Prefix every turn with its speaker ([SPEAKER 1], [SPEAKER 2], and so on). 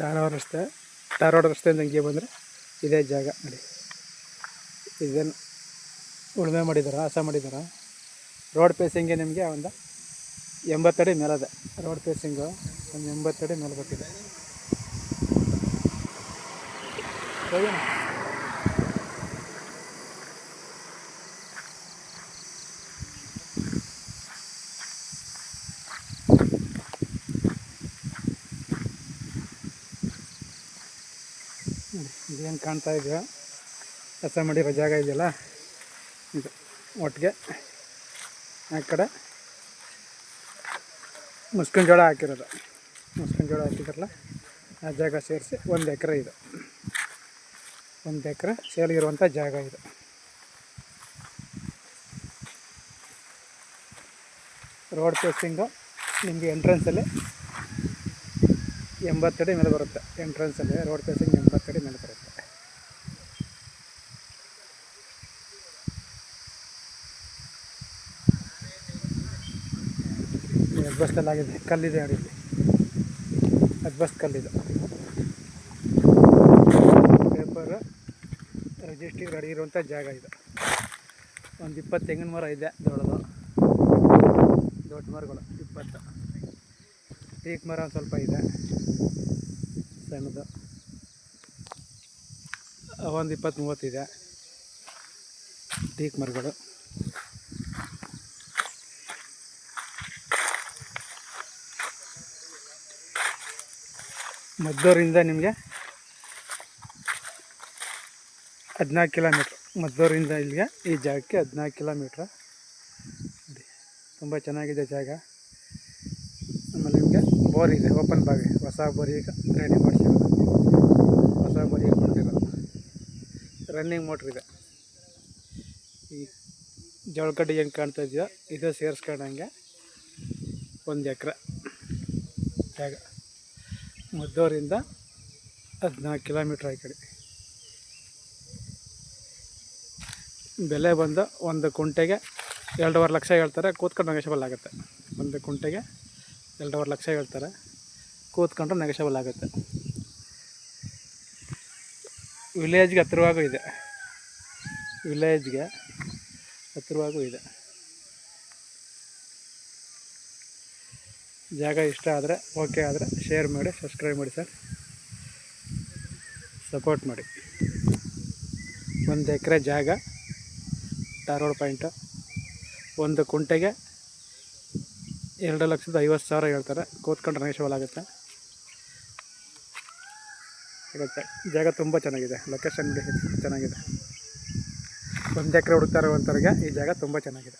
[SPEAKER 1] ಧಾರವಾಡ ರಸ್ತೆಯಿಂದ ಹಂಗೆ ಬಂದರೆ ಇದೇ ಜಾಗ ನೋಡಿ. ಇದೇನು ಉಳುಮೆ ಮಾಡಿದಾರ, ಹಸ ಮಾಡಿದಾರ. ರೋಡ್ ಪೇಸಿಂಗ್ಗೆ ನಿಮಗೆ ಒಂದು 80 ಅಡಿ ಮೇಲದೆ. ರೋಡ್ ಪೇಸಿಂಗು ಒಂದು 80 ಅಡಿ ಮೇಲೆ ಬರ್ತಿದೆ. ಇದೇನು ಕಾಣ್ತಾ ಇದೆಯೋ ಹಸ ಮಾಡಿರೋ ಜಾಗ ಇದೆಯಲ್ಲ, ಇದು ಒಟ್ಟಿಗೆ ಆ ಕಡೆ ಮುಸ್ಕಿನ ಜೋಳ ಹಾಕಿರೋದು. ಮುಸ್ಕಿನ ಜೋಳ ಹಾಕಿದ್ರಲ್ಲ ಆ ಜಾಗ ಸೇರಿಸಿ 1 ಎಕರೆ ಇದು. 1 ಎಕರೆ ಸೇಲಿರುವಂಥ ಜಾಗ ಇದು. ರೋಡ್ ಫೇಸಿಂಗು ನಿಮಗೆ ಎಂಟ್ರೆನ್ಸಲ್ಲಿ 80 ಅಡಿ ಮೇಲೆ ಬರುತ್ತೆ. ಎಂಟ್ರೆನ್ಸಲ್ಲಿ ರೋಡ್ ಫೇಸಿಂಗ್ 80 ಅಡಿ ಮೇಲೆ ಬರುತ್ತೆ. ಅದ್ಬಸ್ತಲ್ಲಾಗಿದೆ, ಕಲ್ಲಿದೆ ನೋಡಿ ಇಲ್ಲಿ. ಅದ್ಬಸ್ತ್ ಕಲ್ಲಿದೆ. ಪೇಪರ್ ರಿಜಿಸ್ಟ್ರಿಗೆ ರೆಡಿ ಇರುವಂಥ ಜಾಗ ಇದು. ಒಂದು 20 ತೆಂಗಿನ ಮರ ಇದೆ, ದೊಡ್ಡ ಮರಗಳು 20. ಟೀಕ್ ಮರ ಒಂದು ಸ್ವಲ್ಪ ಇದೆ, ಸಣ್ಣದು ಒಂದು 20-30 ಇದೆ ಟೀಕ್ ಮರಗಳು. ಮದ್ದೂರಿಂದ ನಿಮಗೆ 14 ಕಿಲೋಮೀಟ್ರ್. ಮದ್ದೂರಿಂದ ಇಲ್ಲಿಗೆ ಈ ಜಾಗಕ್ಕೆ 14 ಕಿಲೋಮೀಟ್ರ್. ತುಂಬ ಚೆನ್ನಾಗಿದೆ ಜಾಗ. ಆಮೇಲೆ ನಿಮಗೆ ಬೋರ್ ಇದೆ, ಓಪನ್ ಬಾವಿ. ಹೊಸ ಬೋರಿ ಈಗ ರೆಡಿ ಮಾಡಿಸಿರೋದು, ಹೊಸ ಬೋರಿ ಮಾಡ್ತಿರೋದು. ರನ್ನಿಂಗ್ ಮೋಟ್ರ್ ಇದೆ. ಈ ಜೋಳಕಡ್ಡಿ ಏನು ಕಾಣ್ತಾ ಇದೆಯೋ ಇದು ಸೇರಿಸ್ಕೊಂಡಂಗೆ 1 ಎಕರೆ ಜಾಗ. ಮದ್ದೂರಿಂದ 14 ಕಿಲೋಮೀಟ್ರ್ ಈ ಕಡೆ. ಬೆಲೆ ಬಂದು 1 ಕುಂಟೆಗೆ 2.5 ಲಕ್ಷ ಹೇಳ್ತಾರೆ. ಕೂತ್ಕೊಂಡು ನೆಗೋಷಿಯಬಲ್ ಆಗುತ್ತೆ. 1 ಕುಂಟೆಗೆ 2.5 ಲಕ್ಷ ಹೇಳ್ತಾರೆ, ಕೂತ್ಕೊಂಡ್ರೆ ನೆಗೋಷಿಯಬಲ್ ಆಗುತ್ತೆ. ವಿಲೇಜ್ಗೆ ಹತ್ತಿರವಾಗೂ ಇದೆ. ವಿಲೇಜ್ಗೆ ಹತ್ತಿರವಾಗೂ ಇದೆ ಜಾಗ. ಇಷ್ಟ ಆದರೆ ಓಕೆ ಆದರೆ ಶೇರ್ ಮಾಡಿ, ಸಬ್ಸ್ಕ್ರೈಬ್ ಮಾಡಿ ಸರ್, ಸಪೋರ್ಟ್ ಮಾಡಿ. 1 ಎಕರೆ ಜಾಗ, ಧಾರವಾಡ ಪಾಯಿಂಟು. 1 ಕುಂಟೆಗೆ 2,50,000 ಹೇಳ್ತಾರೆ, ಕೂತ್ಕೊಂಡ್ರೆ ನೆಗೋಷಿಯಬಲ್ ಆಗುತ್ತೆ. ಜಾಗ ತುಂಬ ಚೆನ್ನಾಗಿದೆ. ಲೊಕೇಶನ್ ಚೆನ್ನಾಗಿದೆ. 1 ಎಕರೆ ಹುಡುಕ್ತಾ ಇರುವಂಥವ್ರಿಗೆ ಈ ಜಾಗ ತುಂಬ ಚೆನ್ನಾಗಿದೆ.